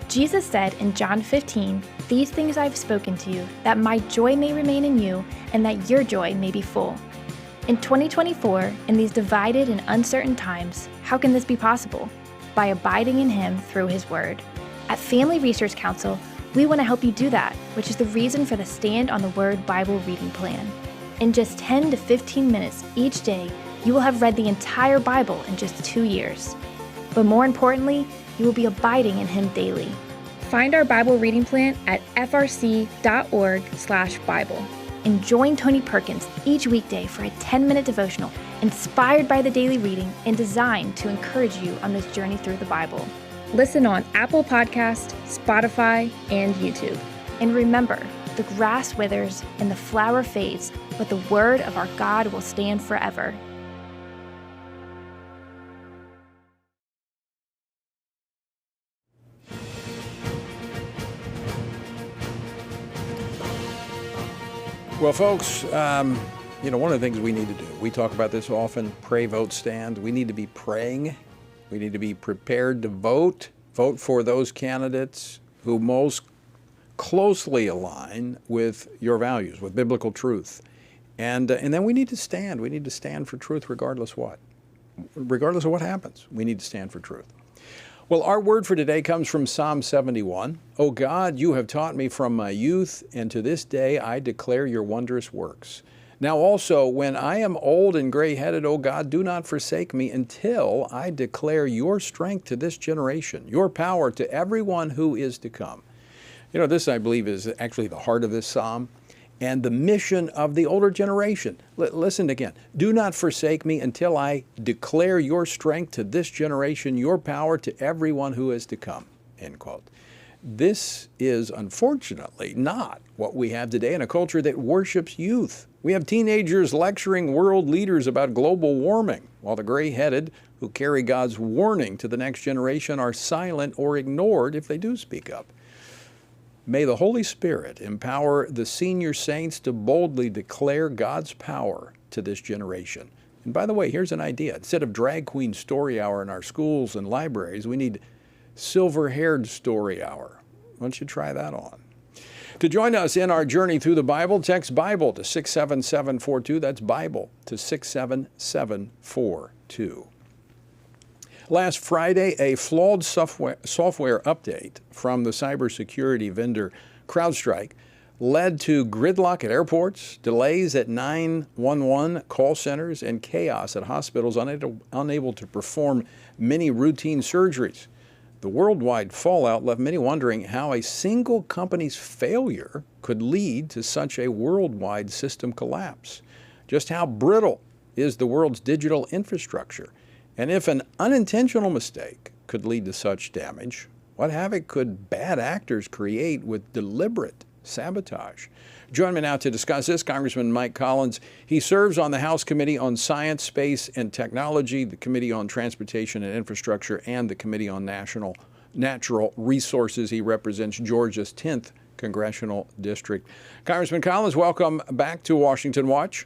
Jesus said in John 15, "These things I have spoken to you, that my joy may remain in you, and that your joy may be full." In 2024, in these divided and uncertain times, how can this be possible? By abiding in Him through His Word. At Family Research Council, we want to help you do that, which is the reason for the Stand on the Word Bible reading plan. In just 10 to 15 minutes each day, you will have read the entire Bible in just 2 years. But more importantly, you will be abiding in Him daily. Find our Bible reading plan at frc.org/Bible. And join Tony Perkins each weekday for a 10-minute devotional inspired by the daily reading and designed to encourage you on this journey through the Bible. Listen on Apple Podcast, Spotify, and YouTube. And remember, the grass withers and the flower fades, but the word of our God will stand forever.
Well, folks, one of the things we need to do, we talk about this often, pray, vote, stand. We need to be praying. We need to be prepared to vote. Vote for those candidates who most closely align with your values, with biblical truth. And then we need to stand. We need to stand for truth regardless what. Regardless of what happens, we need to stand for truth. Well, our word for today comes from Psalm 71. O God, you have taught me from my youth, and to this day I declare your wondrous works. Now also, when I am old and gray-headed, O God, do not forsake me until I declare your strength to this generation, your power to everyone who is to come. This, I believe, is actually the heart of this psalm and the mission of the older generation. Listen again. Do not forsake me until I declare your strength to this generation, your power to everyone who is to come. End quote. This is unfortunately not what we have today in a culture that worships youth. We have teenagers lecturing world leaders about global warming, while the gray-headed who carry God's warning to the next generation are silent or ignored if they do speak up. May the Holy Spirit empower the senior saints to boldly declare God's power to this generation. And by the way, here's an idea. Instead of drag queen story hour in our schools and libraries, we need silver-haired story hour. Why don't you try that on? To join us in our journey through the Bible, text Bible to 67742. That's Bible to 67742. Last Friday, a flawed software update from the cybersecurity vendor CrowdStrike led to gridlock at airports, delays at 911 call centers, and chaos at hospitals unable to perform many routine surgeries. The worldwide fallout left many wondering how a single company's failure could lead to such a worldwide system collapse. Just how brittle is the world's digital infrastructure? And if an unintentional mistake could lead to such damage, what havoc could bad actors create with deliberate sabotage? Join me now to discuss this, Congressman Mike Collins. He serves on the House Committee on Science, Space, and Technology, the Committee on Transportation and Infrastructure, and the Committee on Natural Resources. He represents Georgia's 10th Congressional District. Congressman Collins, welcome back to Washington Watch.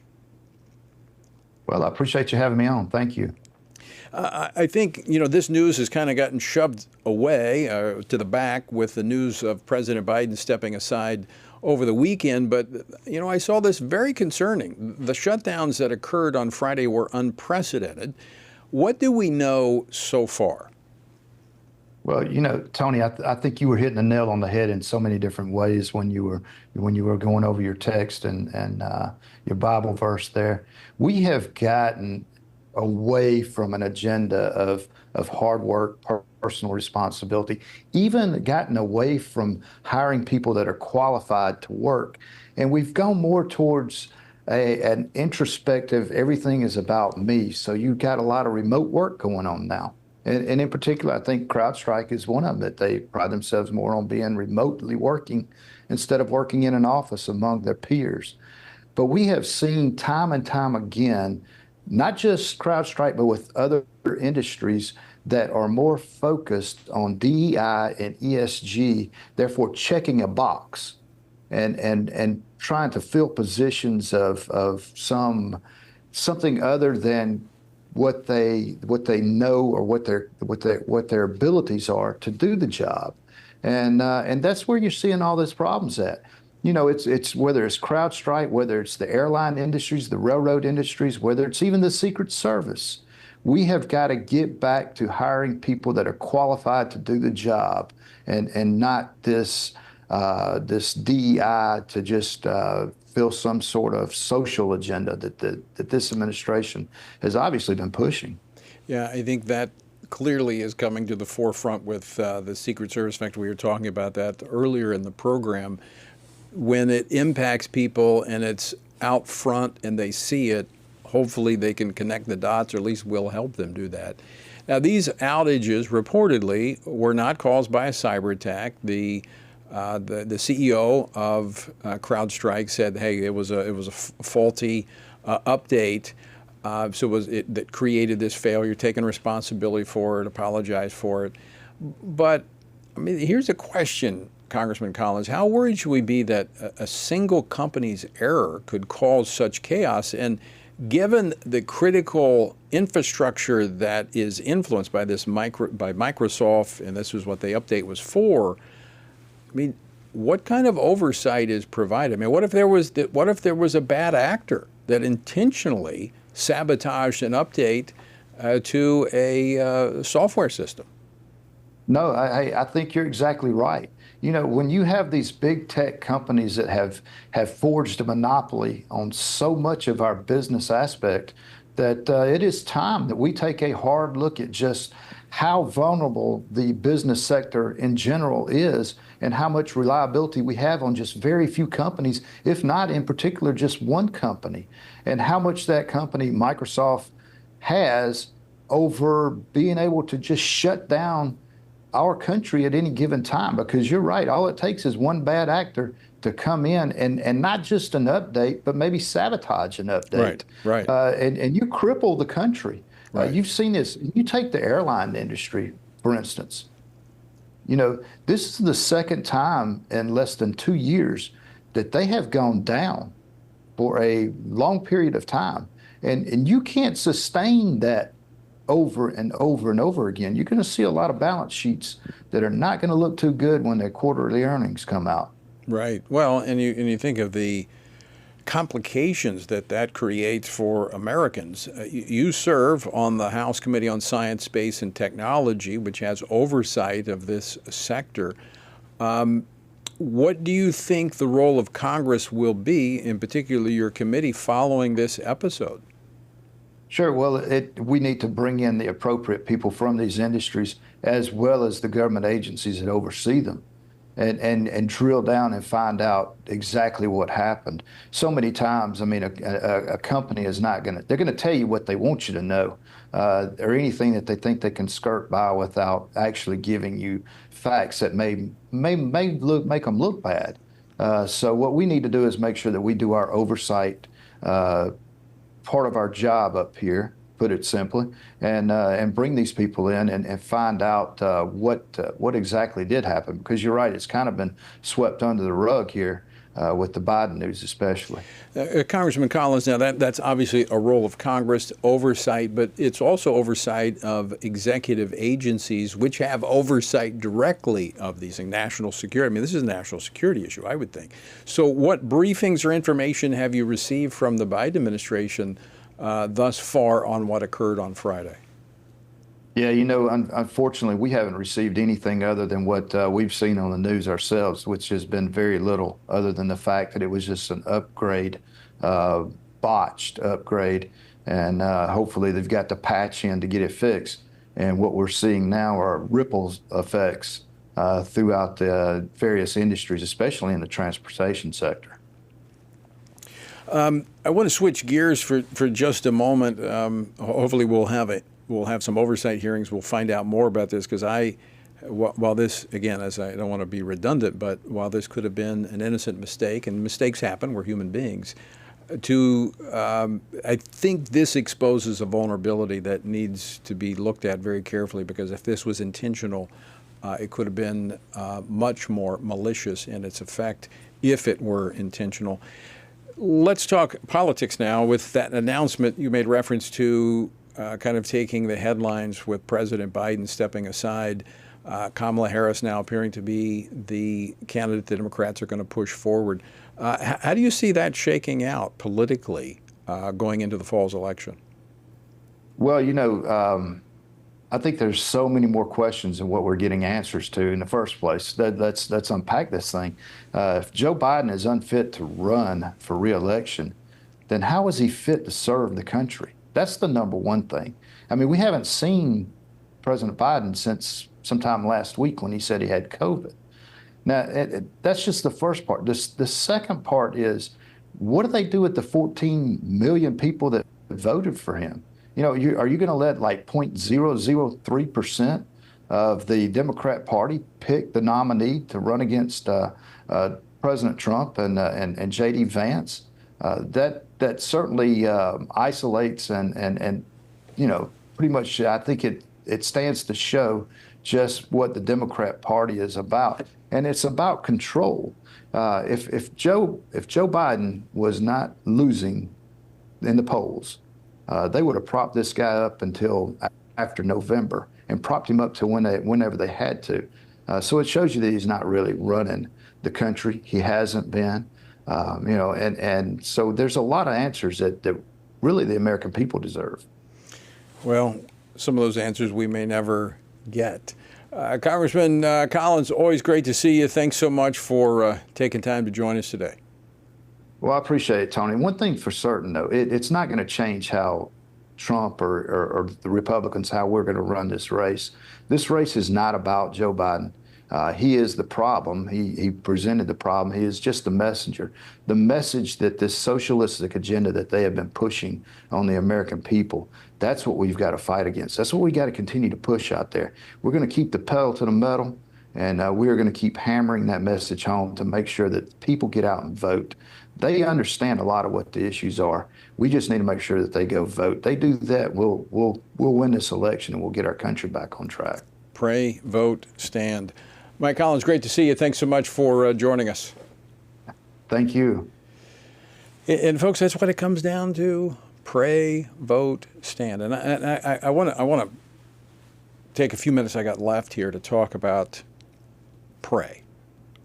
Well, I appreciate you having me on. Thank you.
I think, this news has kind of gotten shoved away to the back with the news of President Biden stepping aside over the weekend. But, I saw this very concerning. The shutdowns that occurred on Friday were unprecedented. What do we know so far?
Well, Tony, I think you were hitting the nail on the head in so many different ways when you were going over your text and your Bible verse there. We have gotten away from an agenda of hard work, personal responsibility, even gotten away from hiring people that are qualified to work. And we've gone more towards an introspective, everything is about me. So you've got a lot of remote work going on now. And in particular, I think CrowdStrike is one of them, that they pride themselves more on being remotely working instead of working in an office among their peers. But we have seen time and time again, not just CrowdStrike, but with other industries that are more focused on DEI and ESG, therefore checking a box and trying to fill positions of something other than what they know or what their abilities are to do the job, and that's where you're seeing all these problems at. It's whether it's CrowdStrike, whether it's the airline industries, the railroad industries, whether it's even the Secret Service. We have got to get back to hiring people that are qualified to do the job, and not this DEI to just fill some sort of social agenda that this administration has obviously been pushing.
Yeah, I think that clearly is coming to the forefront with the Secret Service. In fact, we were talking about that earlier in the program. When it impacts people and it's out front and they see it, hopefully they can connect the dots, or at least we'll help them do that. Now, these outages reportedly were not caused by a cyber attack. The CEO of CrowdStrike said, "Hey, it was a faulty update, so that created this failure. Taking responsibility for it, apologize for it." But I mean, here's a question, Congressman Collins: how worried should we be that a single company's error could cause such chaos? And given the critical infrastructure that is influenced by this by Microsoft, and this is what the update was for, I mean, what kind of oversight is provided? I mean, what if there was a bad actor that intentionally sabotaged an update to a software system?
No, I think you're exactly right. When you have these big tech companies that have forged a monopoly on so much of our business aspect, that it is time that we take a hard look at just how vulnerable the business sector in general is, and how much reliability we have on just very few companies, if not in particular just one company, and how much that company, Microsoft, has over being able to just shut down our country at any given time. Because you're right, all it takes is one bad actor to come in and not just an update, but maybe sabotage an update.
Right.
And you cripple the country.
Right.
You've seen this. You take the airline industry, for instance. This is the second time in less than 2 years that they have gone down for a long period of time. And you can't sustain that over and over and over again. You're going to see a lot of balance sheets that are not going to look too good when their quarterly earnings come out.
Right. Well, and you think of the complications that creates for Americans. You serve on the House Committee on Science, Space, and Technology, which has oversight of this sector. What do you think the role of Congress will be, in particular your committee, following this episode?
Sure. Well, we need to bring in the appropriate people from these industries, as well as the government agencies that oversee them, and drill down and find out exactly what happened. So many times, I mean, a company is not going to, they're going to tell you what they want you to know, or anything that they think they can skirt by without actually giving you facts that may make them look bad. So what we need to do is make sure that we do our oversight part of our job up here, put it simply, and bring these people in and find out what exactly did happen. Because you're right, it's kind of been swept under the rug here with the Biden news especially.
Congressman Collins, now that's obviously a role of Congress, oversight, but it's also oversight of executive agencies which have oversight directly of these things, national security. I mean, this is a national security issue, I would think. So what briefings or information have you received from the Biden administration thus far on what occurred on Friday?
Yeah, unfortunately, we haven't received anything other than what we've seen on the news ourselves, which has been very little, other than the fact that it was just an upgrade, botched upgrade, and hopefully they've got the patch in to get it fixed. And what we're seeing now are ripple effects throughout the various industries, especially in the transportation sector.
I want to switch gears for just a moment. Hopefully we'll have some oversight hearings. We'll find out more about this, because while this, again, as I don't want to be redundant, but while this could have been an innocent mistake, and mistakes happen, we're human beings, I think this exposes a vulnerability that needs to be looked at very carefully, because if this was intentional, it could have been much more malicious in its effect if it were intentional. Let's talk politics now. With that announcement you made reference to, kind of taking the headlines with President Biden stepping aside, Kamala Harris now appearing to be the candidate the Democrats are going to push forward. How do you see that shaking out politically going into the fall's election?
Well, I think there's so many more questions than what we're getting answers to in the first place. Let's unpack this thing. If Joe Biden is unfit to run for re-election, then how is he fit to serve the country? That's the number one thing. I mean, we haven't seen President Biden since sometime last week when he said he had COVID. Now, that's just the first part. The second part is, what do they do with the 14 million people that voted for him? Are you going to let like 0.003% of the Democrat Party pick the nominee to run against President Trump and J.D. Vance? That certainly isolates and pretty much, I think it stands to show just what the Democrat Party is about, and it's about control. If Joe Biden was not losing in the polls, they would have propped this guy up until after November and propped him up to whenever they had to. So it shows you that he's not really running the country. He hasn't been, and so there's a lot of answers that really the American people deserve.
Well, some of those answers we may never get. Congressman Collins, always great to see you. Thanks so much for taking time to join us today.
Well, I appreciate it, Tony. One thing for certain, though, it's not going to change how Trump or the Republicans, how we're going to run this race. This race is not about Joe Biden. He is the problem. He presented the problem. He is just the messenger. The message that this socialistic agenda that they have been pushing on the American people, that's what we've got to fight against. That's what we got to continue to push out there. We're going to keep the pedal to the metal, and we're going to keep hammering that message home to make sure that people get out and vote. They understand a lot of what the issues are. We just need to make sure that they go vote. They do that, we'll win this election, and we'll get our country back on track.
Pray, vote, stand. Mike Collins, great to see you. Thanks so much for joining us.
Thank you.
And folks, that's what it comes down to. Pray, vote, stand. And I want to take a few minutes I got left here to talk about pray.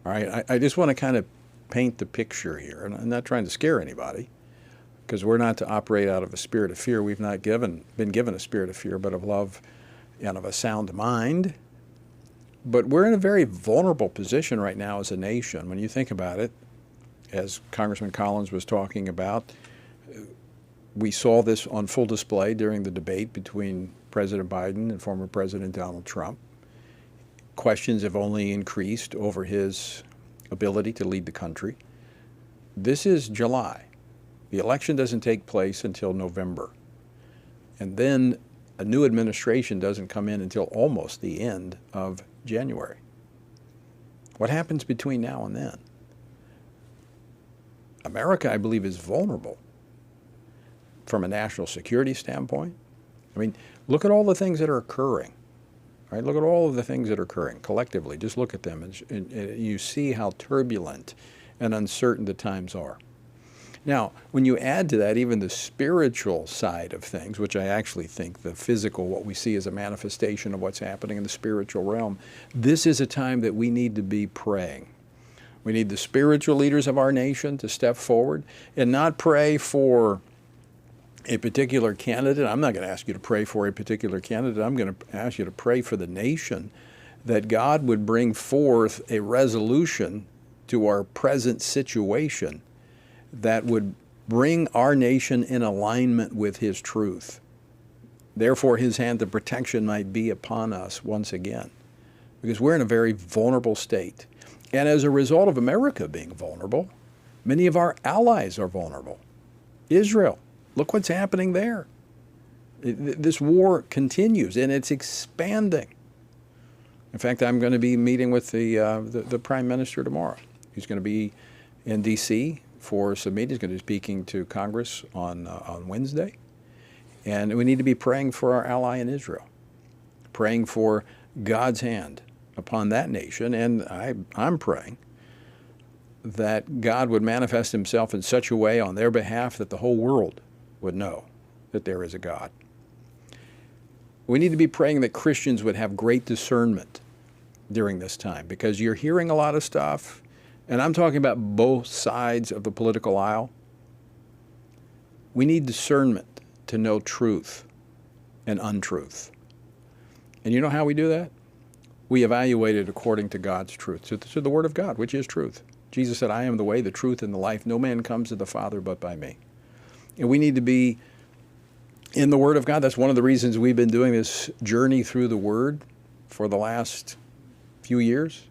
All right, I just want to kind of paint the picture here. And I'm not trying to scare anybody, because we're not to operate out of a spirit of fear. We've not been given a spirit of fear, but of love and of a sound mind. But we're in a very vulnerable position right now as a nation. When you think about it, as Congressman Collins was talking about, we saw this on full display during the debate between President Biden and former President Donald Trump. Questions have only increased over his ability to lead the country. This is July. The election doesn't take place until November. And then a new administration doesn't come in until almost the end of January. What happens between now and then? America, I believe, is vulnerable from a national security standpoint. I mean, look at all the things that are occurring. Right? Look at all of the things that are occurring collectively. Just look at them, and you see how turbulent and uncertain the times are. Now, when you add to that even the spiritual side of things, which I actually think the physical, what we see is a manifestation of what's happening in the spiritual realm, this is a time that we need to be praying. We need the spiritual leaders of our nation to step forward and not pray for a particular candidate. I'm not going to ask you to pray for a particular candidate. I'm going to ask you to pray for the nation, that God would bring forth a resolution to our present situation that would bring our nation in alignment with His truth. Therefore, His hand of protection might be upon us once again, because we're in a very vulnerable state. And as a result of America being vulnerable, many of our allies are vulnerable. Israel, look what's happening there. This war continues, and it's expanding. In fact, I'm going to be meeting with the Prime Minister tomorrow. He's going to be in D.C. for some meetings. He's going to be speaking to Congress on Wednesday. And we need to be praying for our ally in Israel, praying for God's hand upon that nation. And I'm praying that God would manifest Himself in such a way on their behalf that the whole world would know that there is a God. We need to be praying that Christians would have great discernment during this time, because you're hearing a lot of stuff, and I'm talking about both sides of the political aisle. We need discernment to know truth and untruth. And you know how we do that? We evaluate it according to God's truth, to the Word of God, which is truth. Jesus said, I am the way, the truth, and the life. No man comes to the Father but by me. And we need to be in the Word of God. That's one of the reasons we've been doing this journey through the Word for the last few years,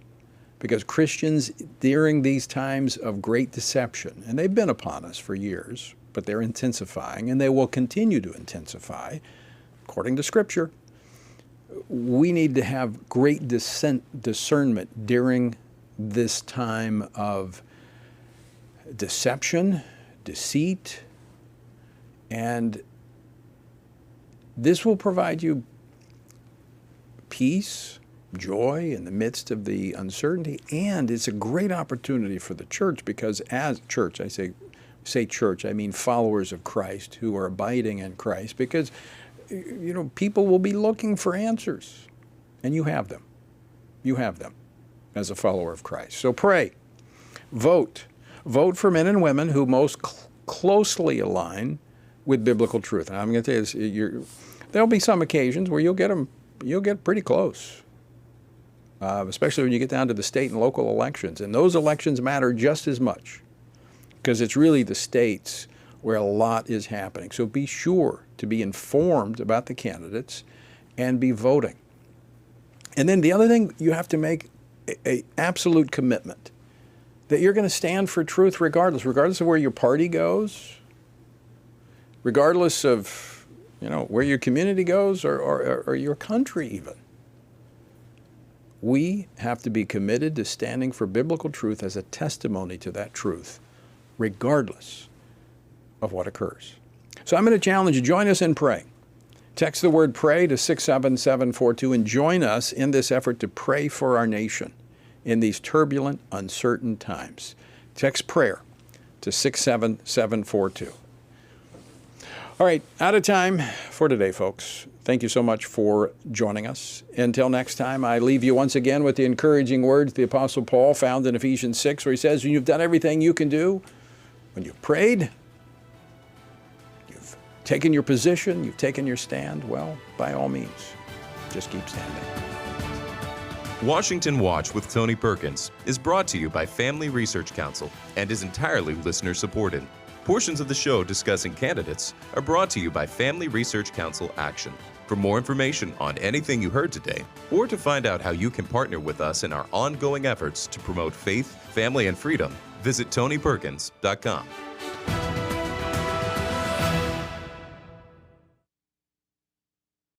because Christians during these times of great deception, and they've been upon us for years, but they're intensifying, and they will continue to intensify, according to Scripture. We need to have great discernment during this time of deception, deceit, and this will provide you peace, joy in the midst of the uncertainty, and it's a great opportunity for the church, because as church, I say church, I mean followers of Christ who are abiding in Christ, because people will be looking for answers, and you have them. You have them as a follower of Christ. So pray, vote for men and women who most closely align with biblical truth. And I'm going to tell you, there'll be some occasions where you'll get pretty close, especially when you get down to the state and local elections. And those elections matter just as much, because it's really the states where a lot is happening. So be sure to be informed about the candidates and be voting. And then the other thing, you have to make an absolute commitment that you're going to stand for truth regardless of where your party goes, regardless of where your community goes or your country even. We have to be committed to standing for biblical truth as a testimony to that truth, regardless of what occurs. So I'm going to challenge you, join us in praying. Text the word pray to 67742 and join us in this effort to pray for our nation in these turbulent, uncertain times. Text prayer to 67742. All right, out of time for today, folks. Thank you so much for joining us. Until next time, I leave you once again with the encouraging words the Apostle Paul found in Ephesians 6, where he says, when you've done everything you can do, when you've prayed, you've taken your position, you've taken your stand, well, by all means, just keep standing.
Washington Watch with Tony Perkins is brought to you by Family Research Council and is entirely listener-supported. Portions of the show discussing candidates are brought to you by Family Research Council Action. For more information on anything you heard today, or to find out how you can partner with us in our ongoing efforts to promote faith, family, and freedom, visit TonyPerkins.com.